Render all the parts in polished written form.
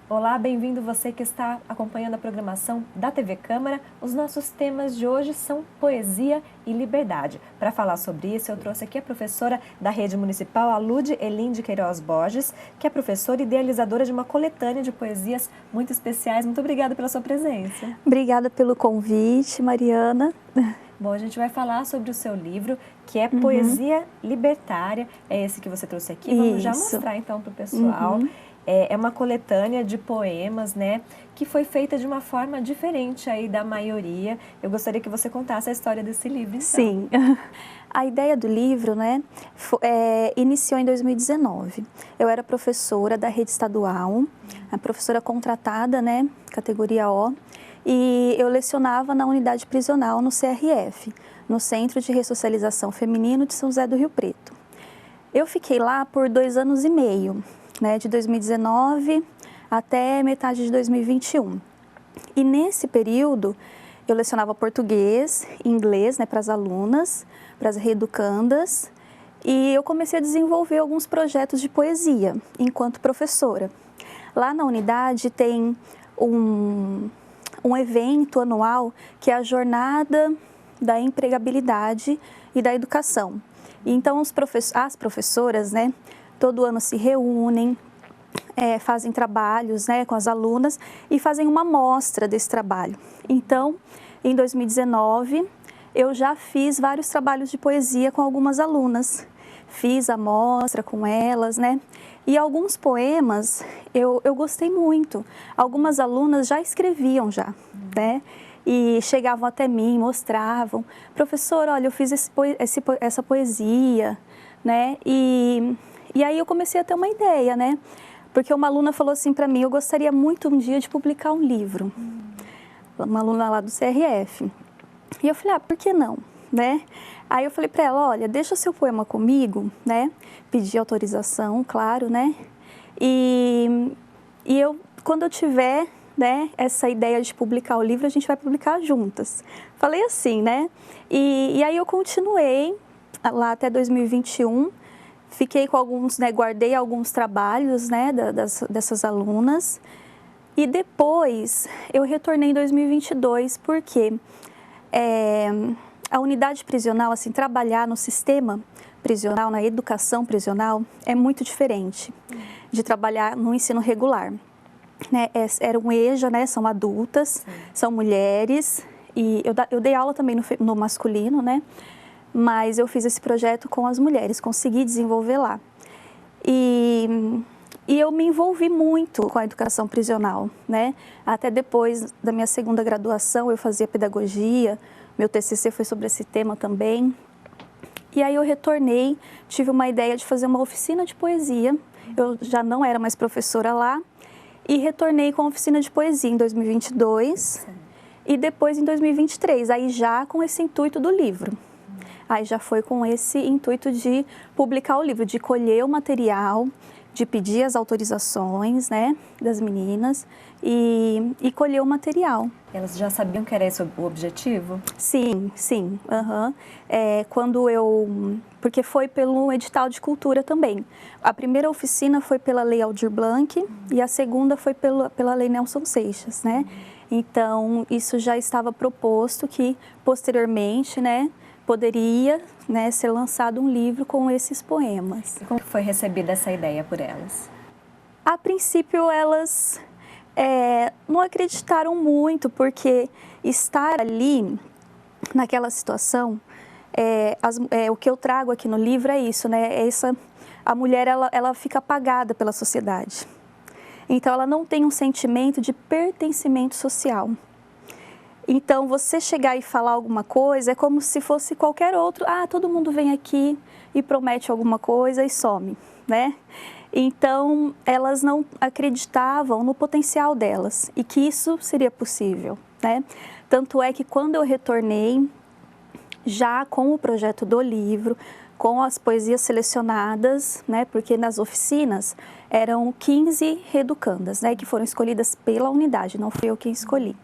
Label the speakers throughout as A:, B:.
A: Olá, bem-vindo você que está acompanhando a programação da TV Câmara. Os nossos temas de hoje são poesia e liberdade. Para falar sobre isso, eu trouxe aqui a professora da Rede Municipal, Alude Elim de Queiroz Borges, que é professora e idealizadora de uma coletânea de poesias muito especiais. Muito obrigada pela sua presença.
B: Obrigada pelo convite, Mariana.
A: Bom, a gente vai falar sobre o seu livro, que é Poesia Libertária. É esse que você trouxe aqui. Vamos já mostrar então para o pessoal. É uma coletânea de poemas, né, que foi feita de uma forma diferente aí da maioria. Eu gostaria que você contasse a história desse livro, então.
B: Sim. A ideia do livro, né, iniciou em 2019. Eu era professora da rede estadual, a professora contratada, né, categoria O, e eu lecionava na unidade prisional no CRF, no Centro de Ressocialização Feminino de São José do Rio Preto. Eu fiquei lá por 2 anos e meio. Né, de 2019 até metade de 2021. E nesse período eu lecionava português e inglês, né, para as alunas, para as reeducandas, e eu comecei a desenvolver alguns projetos de poesia enquanto professora. Lá na unidade tem um evento anual que é a Jornada da Empregabilidade e da Educação. Então as professoras, né, todo ano se reúnem, fazem trabalhos, né, com as alunas e fazem uma amostra desse trabalho. Então, em 2019, eu já fiz vários trabalhos de poesia com algumas alunas. Fiz a amostra com elas, né? E alguns poemas eu gostei muito. Algumas alunas já escreviam já, né? E chegavam até mim, mostravam. Professora, olha, eu fiz essa poesia, né? E aí eu comecei a ter uma ideia, né? Porque uma aluna falou assim para mim, eu gostaria muito um dia de publicar um livro. Uma aluna lá do CRF. E eu falei, por que não? Né? Aí eu falei para ela, olha, deixa o seu poema comigo, né? Pedi autorização, claro, né? E quando eu tiver, né, essa ideia de publicar o livro, a gente vai publicar juntas. Falei assim, né? E aí eu continuei lá até 2021. Fiquei com alguns, né, guardei alguns trabalhos, né, dessas alunas. E depois eu retornei em 2022, porque a unidade prisional, assim, trabalhar no sistema prisional, na educação prisional, é muito diferente de trabalhar no ensino regular. Né? Era um EJA, né, são adultas, são mulheres, e eu dei aula também no masculino, né? Mas eu fiz esse projeto com as mulheres, consegui desenvolver lá. E eu me envolvi muito com a educação prisional, né? Até depois da minha segunda graduação, eu fazia pedagogia, meu TCC foi sobre esse tema também. E aí eu retornei, tive uma ideia de fazer uma oficina de poesia, eu já não era mais professora lá, e retornei com a oficina de poesia em 2022 e depois em 2023, aí já com esse intuito do livro. Aí já foi com esse intuito de publicar o livro, de colher o material, de pedir as autorizações, né, das meninas e colher o material.
A: Elas já sabiam que era esse o objetivo?
B: Sim, sim. Porque foi pelo edital de cultura também. A primeira oficina foi pela Lei Aldir Blanc e a segunda foi pela Lei Nelson Seixas, né? Então, isso já estava proposto que, posteriormente, né, poderia, né, ser lançado um livro com esses poemas.
A: E como foi recebida essa ideia por elas?
B: A princípio, elas não acreditaram muito, porque estar ali, naquela situação, o que eu trago aqui no livro é isso, né? A mulher, ela fica apagada pela sociedade. Então, ela não tem um sentimento de pertencimento social. Então, você chegar e falar alguma coisa é como se fosse qualquer outro. Todo mundo vem aqui e promete alguma coisa e some, né? Então, elas não acreditavam no potencial delas e que isso seria possível, né? Tanto é que quando eu retornei, já com o projeto do livro, com as poesias selecionadas, né? Porque nas oficinas eram 15 reeducandas, né? Que foram escolhidas pela unidade, não fui eu quem escolhi.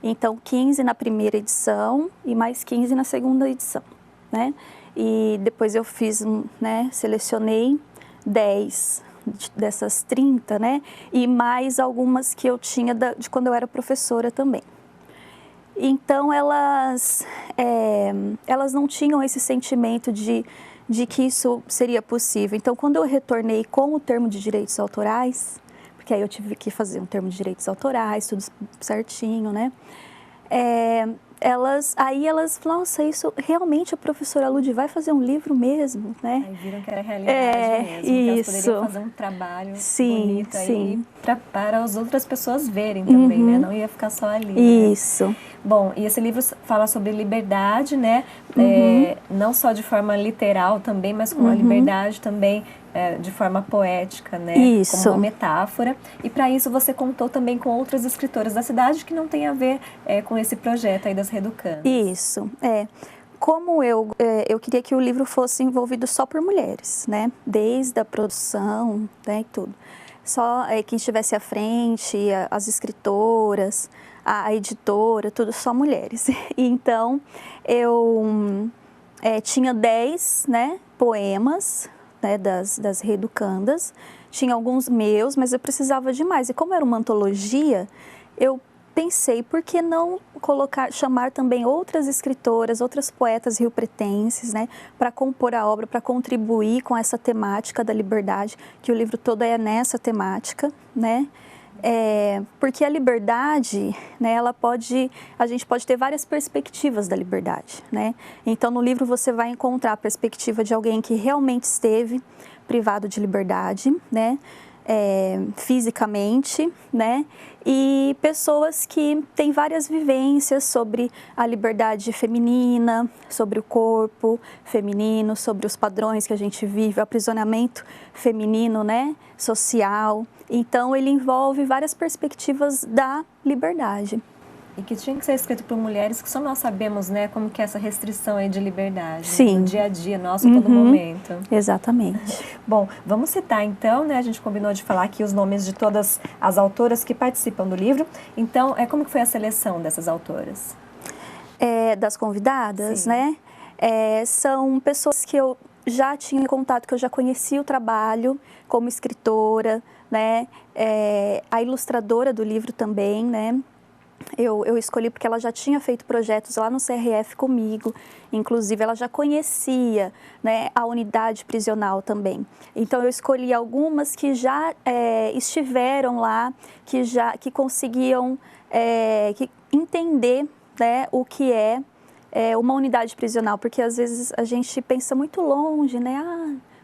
B: Então, 15 na primeira edição e mais 15 na segunda edição, né? E depois eu fiz, né, selecionei 10 dessas 30, né? E mais algumas que eu tinha de quando eu era professora também. Então, elas não tinham esse sentimento de que isso seria possível. Então, quando eu retornei com o termo de direitos autorais, porque aí eu tive que fazer um termo de direitos autorais, tudo certinho, né? Elas falaram, nossa, isso realmente a professora Lud vai fazer um livro mesmo, né?
A: Aí viram que era realidade mesmo, que elas poderiam fazer um trabalho bonito aí para as outras pessoas verem também, né? Não ia ficar só ali.
B: Isso.
A: Né? Bom, e esse livro fala sobre liberdade, né? Não só de forma literal também, mas com a liberdade também de forma poética, né?
B: Isso.
A: Como uma metáfora. E para isso você contou também com outras escritoras da cidade que não tem a ver com esse projeto aí das Reeducandas.
B: Isso, Como eu queria que o livro fosse envolvido só por mulheres, né? Desde a produção, né, e tudo. Só quem estivesse à frente, as escritoras, a editora, tudo só mulheres. Então, eu tinha 10, né, poemas, né, das Reeducandas. Tinha alguns meus, mas eu precisava de mais. E como era uma antologia, eu pensei, por que não chamar também outras escritoras, outras poetas riopretenses, né, para compor a obra, para contribuir com essa temática da liberdade, que o livro todo é nessa temática, né? Porque a liberdade, né, a gente pode ter várias perspectivas da liberdade, né? Então, no livro você vai encontrar a perspectiva de alguém que realmente esteve privado de liberdade, né? Fisicamente, né? E pessoas que têm várias vivências sobre a liberdade feminina, sobre o corpo feminino, sobre os padrões que a gente vive, o aprisionamento feminino, né? Social. Então, ele envolve várias perspectivas da liberdade.
A: E que tinha que ser escrito por mulheres, que só nós sabemos, né, como que é essa restrição aí de liberdade.
B: Sim.
A: No dia a dia nosso, a todo momento.
B: Exatamente.
A: Bom, vamos citar então, né, a gente combinou de falar aqui os nomes de todas as autoras que participam do livro. Então, como que foi a seleção dessas autoras?
B: Das convidadas,
A: Sim.
B: Né? São pessoas que eu já tinha contato, que eu já conhecia o trabalho como escritora, né? A ilustradora do livro também, né? Eu escolhi porque ela já tinha feito projetos lá no CRF comigo, inclusive ela já conhecia, né, a unidade prisional também. Então eu escolhi algumas que já estiveram lá, que conseguiam entender, né, o que é uma unidade prisional, porque às vezes a gente pensa muito longe, né?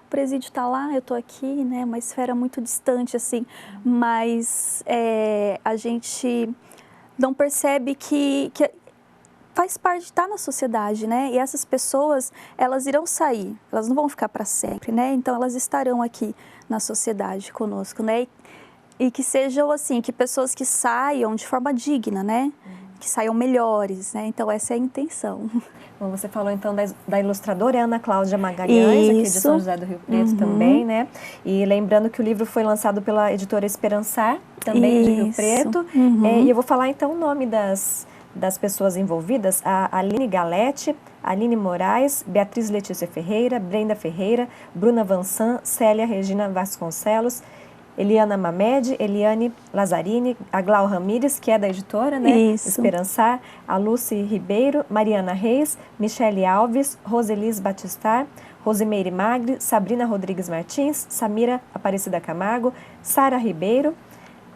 B: O presídio está lá, eu estou aqui, né? Uma esfera muito distante, assim, mas a gente não percebe que faz parte de estar na sociedade, né? E essas pessoas, elas irão sair, elas não vão ficar para sempre, né? Então, elas estarão aqui na sociedade conosco, né? E que sejam, assim, que pessoas que saiam de forma digna, né? Que saiam melhores, né? Então, essa é a intenção.
A: Bom, você falou então da ilustradora Ana Cláudia Magalhães, aqui de São José do Rio Preto também, né? E lembrando que o livro foi lançado pela editora Esperançar, também de Rio Preto. E eu vou falar então o nome das pessoas envolvidas: a Aline Galete, Aline Moraes, Beatriz Letícia Ferreira, Brenda Ferreira, Bruna Vansan, Célia Regina Vasconcelos, Eliana Mamed, Eliane Lazzarini, a Glau Ramires, que é da editora, né?
B: Isso.
A: Esperançar, a Lucy Ribeiro, Mariana Reis, Michele Alves, Roselis Batistar, Rosimeire Magri, Sabrina Rodrigues Martins, Samira Aparecida Camargo, Sara Ribeiro,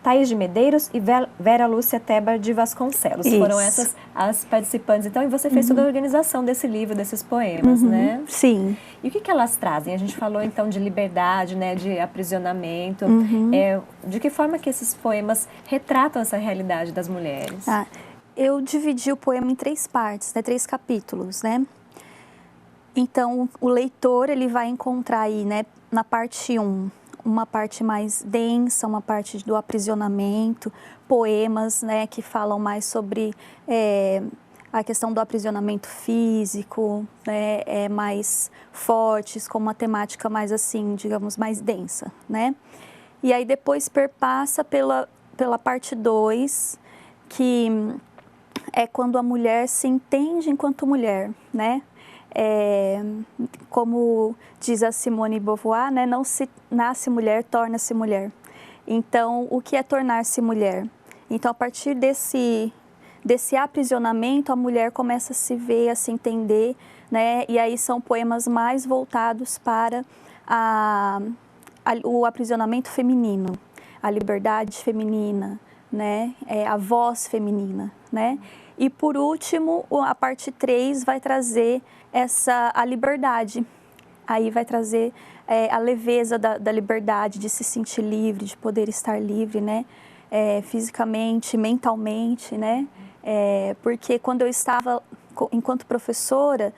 A: Thaís de Medeiros e Vera Lúcia Tebar de Vasconcelos.
B: Isso.
A: Foram essas as participantes. Então, e você fez toda a organização desse livro, desses poemas, né?
B: Sim.
A: E o que elas trazem? A gente falou, então, de liberdade, né, de aprisionamento. De que forma que esses poemas retratam essa realidade das mulheres?
B: Eu dividi o poema em 3 partes, né, 3 capítulos, né? Então, o leitor, ele vai encontrar aí, né, na parte 1, uma parte mais densa, uma parte do aprisionamento, poemas, né, que falam mais sobre a questão do aprisionamento físico, né, mais fortes, com uma temática mais assim, digamos, mais densa, né? E aí depois perpassa pela parte 2, que é quando a mulher se entende enquanto mulher, né? como diz a Simone de Beauvoir, né, não se nasce mulher, torna-se mulher. Então, o que é tornar-se mulher? Então, a partir desse aprisionamento, a mulher começa a se ver, a se entender, né? E aí são poemas mais voltados para o aprisionamento feminino, a liberdade feminina, né? A voz feminina, né? E por último, a parte 3 vai trazer a liberdade. Aí vai trazer a leveza da liberdade, de se sentir livre, de poder estar livre, né? Fisicamente, mentalmente, né? Porque quando eu estava, enquanto professora,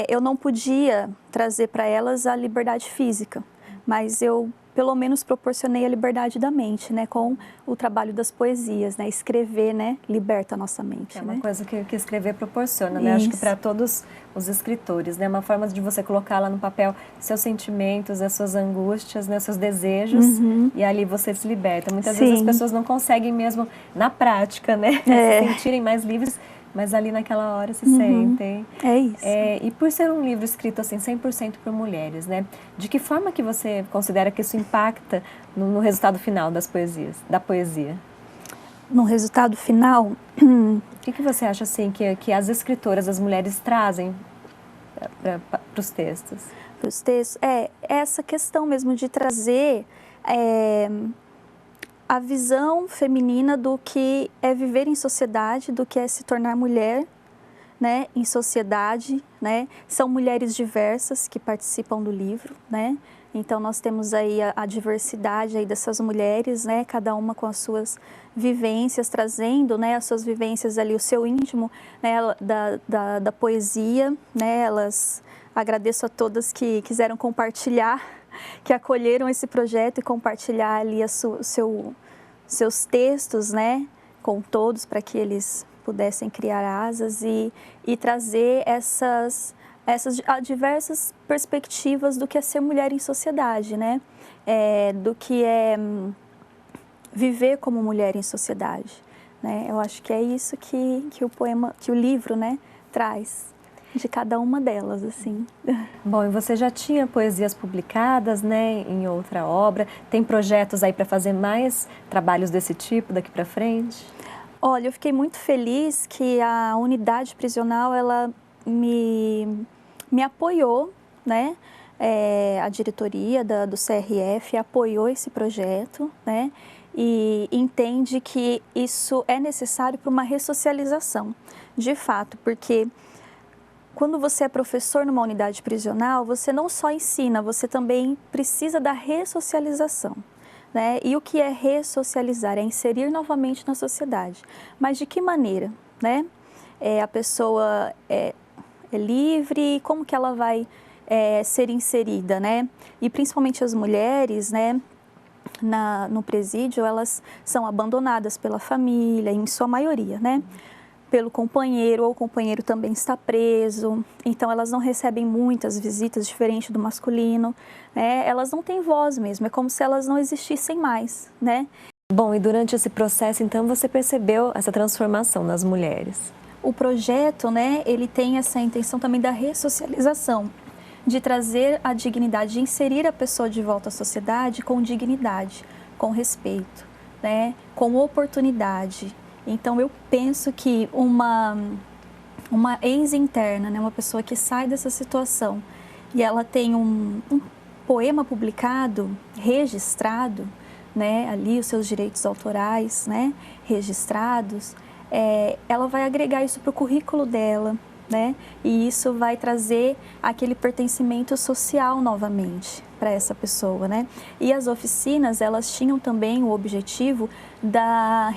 B: eu não podia trazer para elas a liberdade física, mas eu pelo menos proporcionei a liberdade da mente, né, com o trabalho das poesias, né, escrever, né, liberta a nossa mente.
A: É uma
B: né?
A: coisa que escrever proporciona, né? Acho que para todos os escritores, né, uma forma de você colocar lá no papel seus sentimentos, as suas angústias, né, seus desejos, e ali você se liberta. Muitas vezes as pessoas não conseguem mesmo na prática, né, se sentirem mais livres, mas ali naquela hora se sentem.
B: É isso.
A: E por ser um livro escrito assim 100% por mulheres, né? De que forma que você considera que isso impacta no resultado final da poesia?
B: No resultado final,
A: o que você acha assim que as escritoras, as mulheres trazem para os textos?
B: Para os textos, essa questão mesmo de trazer a visão feminina do que é viver em sociedade, do que é se tornar mulher, né, em sociedade, né? São mulheres diversas que participam do livro, né? Então nós temos aí a diversidade aí dessas mulheres, né? Cada uma com as suas vivências, trazendo, né, as suas vivências ali, o seu íntimo, né, da poesia, né? Agradeço a todas que quiseram compartilhar, que acolheram esse projeto e compartilhar ali seus textos, né, com todos, para que eles pudessem criar asas e trazer essas diversas perspectivas do que é ser mulher em sociedade, né, do que é viver como mulher em sociedade, né. Eu acho que é isso que o livro, né, traz. De cada uma delas, assim.
A: Bom, e você já tinha poesias publicadas, né, em outra obra? Tem projetos aí para fazer mais trabalhos desse tipo daqui para frente?
B: Olha, eu fiquei muito feliz que a unidade prisional, ela me apoiou, né? A diretoria do CRF apoiou esse projeto, né? E entende que isso é necessário para uma ressocialização, de fato, porque quando você é professor numa unidade prisional, você não só ensina, você também precisa da ressocialização, né? E o que é ressocializar? É inserir novamente na sociedade. Mas de que maneira, né? A pessoa é livre, como que ela vai ser inserida, né? E principalmente as mulheres, né? No presídio, elas são abandonadas pela família, em sua maioria, né? Pelo companheiro, ou o companheiro também está preso, então elas não recebem muitas visitas, diferente do masculino, né? Elas não têm voz mesmo, é como se elas não existissem mais, né?
A: Bom, e durante esse processo, então, você percebeu essa transformação nas mulheres?
B: O projeto, né, ele tem essa intenção também da ressocialização, de trazer a dignidade, de inserir a pessoa de volta à sociedade com dignidade, com respeito, né, com oportunidade. Então, eu penso que uma ex-interna, né, uma pessoa que sai dessa situação e ela tem um poema publicado, registrado, né, ali os seus direitos autorais, né, registrados, ela vai agregar isso para o currículo dela, né, e isso vai trazer aquele pertencimento social novamente para essa pessoa, né? E as oficinas, elas tinham também o objetivo da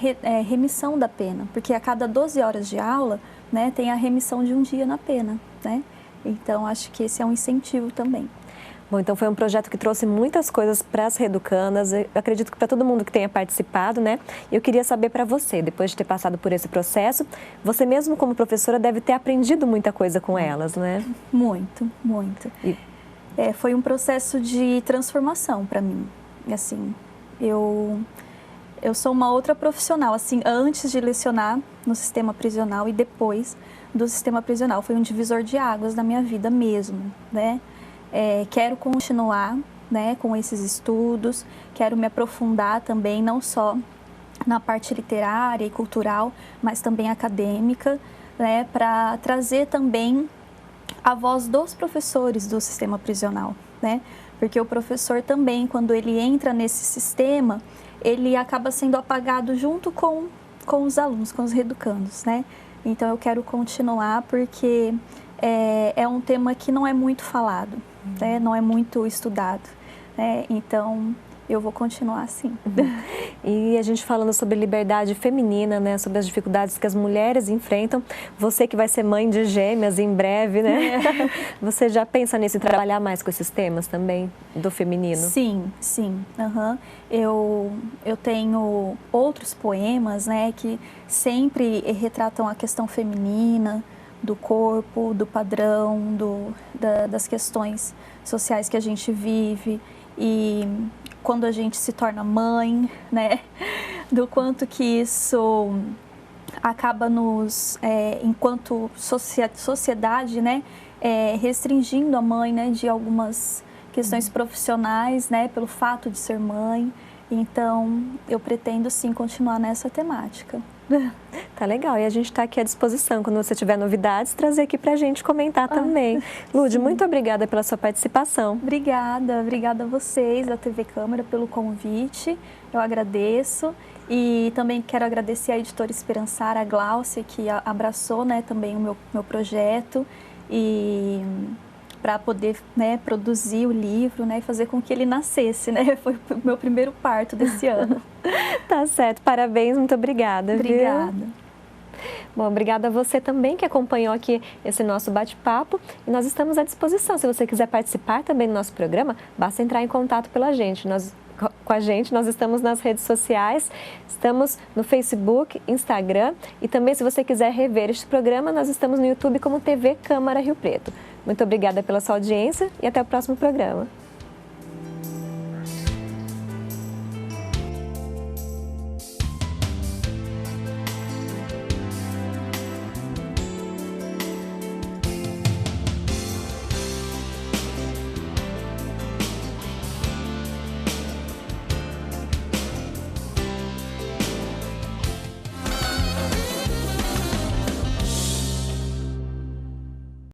B: remissão da pena, porque a cada 12 horas de aula, né, tem a remissão de um dia na pena, né? Então, acho que esse é um incentivo também.
A: Bom, então foi um projeto que trouxe muitas coisas para as reeducandas, eu acredito que para todo mundo que tenha participado, né? Eu queria saber para você, depois de ter passado por esse processo, você mesmo como professora deve ter aprendido muita coisa com elas, né?
B: Muito, muito. Foi um processo de transformação para mim. Assim, eu sou uma outra profissional, assim, antes de lecionar no sistema prisional e depois, do sistema prisional. Foi um divisor de águas na minha vida mesmo, né? Quero continuar, né, com esses estudos, quero me aprofundar também, não só na parte literária e cultural, mas também acadêmica, né, para trazer também a voz dos professores do sistema prisional, né? Porque o professor também, quando ele entra nesse sistema, ele acaba sendo apagado junto com os alunos, com os reeducandos, né? Então eu quero continuar porque é um tema que não é muito falado, né? Não é muito estudado, né? Então eu vou continuar assim.
A: E a gente falando sobre liberdade feminina, né, sobre as dificuldades que as mulheres enfrentam, você que vai ser mãe de gêmeas em breve, né? Você já pensa nisso, em trabalhar mais com esses temas também, do feminino?
B: Sim, sim. Uhum. Eu tenho outros poemas, né, que sempre retratam a questão feminina, do corpo, do padrão, das questões sociais que a gente vive e quando a gente se torna mãe, né, do quanto que isso acaba nos, enquanto sociedade, né, restringindo a mãe, né, de algumas questões profissionais, né, pelo fato de ser mãe. Então, eu pretendo sim continuar nessa temática.
A: Tá legal, e a gente está aqui à disposição, quando você tiver novidades, trazer aqui pra gente comentar também. Lud, muito obrigada pela sua participação.
B: Obrigada a vocês da TV Câmara pelo convite, eu agradeço. E também quero agradecer a editora Esperançar, a Gláucia, que abraçou, né, também o meu projeto e para poder, né, produzir o livro, né, e fazer com que ele nascesse, né? Foi o meu primeiro parto desse ano.
A: Tá certo, parabéns, muito obrigada.
B: Obrigada.
A: Viu? Bom, obrigada a você também que acompanhou aqui esse nosso bate-papo e nós estamos à disposição. Se você quiser participar também do nosso programa, basta entrar em contato com a gente. Nós estamos nas redes sociais, estamos no Facebook, Instagram e também se você quiser rever este programa, nós estamos no YouTube como TV Câmara Rio Preto. Muito obrigada pela sua audiência e até o próximo programa.